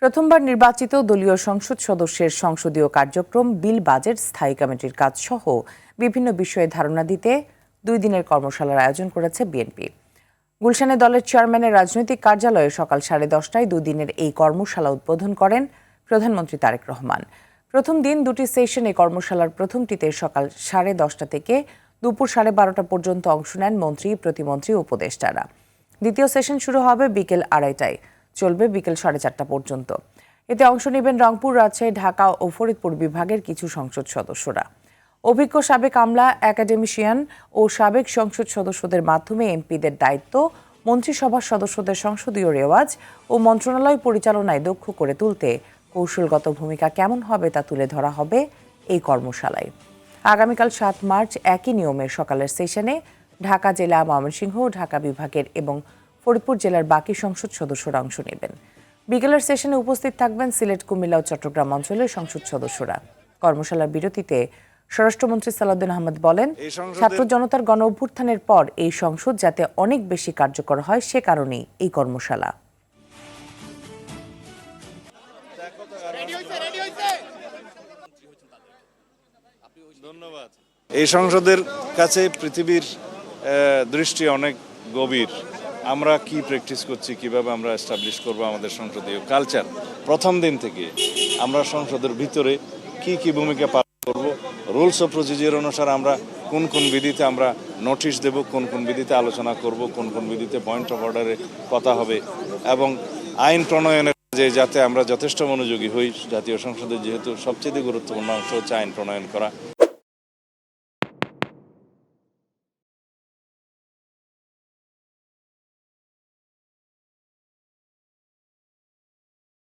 প্রথমবার নির্বাচিত দলীয় সংসদ সদস্যের সংসদীয় কার্যক্রম, বিল, বাজেট, স্থায়ী কমিটির কাজ সহ বিভিন্ন বিষয়ে ধারণা দিতে 2 দিনের কর্মশালার আয়োজন করেছে বিএনপি। গুলশানে দলের চেয়ারম্যানের রাজনৈতিক কার্যালয়ে সকাল 10:30টায় 2 দিনের এই কর্মশালা উদ্বোধন করেন প্রধানমন্ত্রী তারেক রহমান। প্রথম দিন 2টি সেশনে কর্মশালার প্রথমটিতে সকাল 10:30টা থেকে দুপুর 12:30টা পর্যন্ত অংশ নেন মন্ত্রী, প্রতিমন্ত্রী, উপদেষ্টারা। দ্বিতীয় সেশন শুরু হবে বিকেল 2:30টায়, চলবে বিকেল 4:30টা পর্যন্ত। এতে অংশ নেবেন রংপুর, রাজশাহী, ঢাকা ও ফরিদপুর বিভাগের কিছু সংসদ সদস্যরা। অভিজ্ঞ সাবেক আমলা, একাডেমিশিয়ান ও সাবেক সংসদ সদস্যদের মাধ্যমে এমপিদের দায়িত্ব, মন্ত্রিসভার সদস্যদের সংসদীয় রেওয়াজ ও মন্ত্রণালয় পরিচালনায় দক্ষ করে তুলতে কৌশলগত ভূমিকা কেমন হবে তা তুলে ধরা হবে এই কর্মশালায়। আগামীকাল 7 মার্চ একই নিয়মে সকালের সেশনে ঢাকা জেলা, ময়মনসিংহ, ঢাকা বিভাগের এবং ফরিদপুর জেলার বাকি সংসদ সদস্যরা অংশ নেবেন। বিকেলের সেশনে উপস্থিত থাকবেন সিলেট, কুমিল্লা ও চট্টগ্রাম অঞ্চলের সংসদ সদস্যরা। কর্মশালার বিরতিতে স্বরাষ্ট্রমন্ত্রী সালাউদ্দিন আহমেদ বলেন, ছাত্র জনতার গণ অভ্যুত্থানের পর এই সংসদ যাতে অনেক বেশি কার্যকর হয় সে কারণেই এই কর্মশালা। ধন্যবাদ। এই সংসদের কাছে পৃথিবীর দৃষ্টি অনেক গভীর। আমরা কি প্র্যাকটিস করছি, কিভাবে আমরা এস্টাবলিশ করব আমাদের সংসদীয় কালচার, প্রথম দিন থেকে আমরা সংসদের ভিতরে কি কি ভূমিকা পালন করব, রুলস অফ প্রসিজিওর অনুসারে আমরা কোন কোন বিধিতে আমরা নোটিশ দেব, কোন কোন বিধিতে আলোচনা করব, কোন কোন বিধিতে পয়েন্ট অফ অর্ডারে কথা হবে, এবং আইন প্রণয়নের যে যাতে আমরা যথেষ্ট মনোযোগী হই। জাতীয় সংসদের যেহেতু সবচেয়ে গুরুত্বপূর্ণ অংশ হচ্ছে আইন প্রণয়ন করা।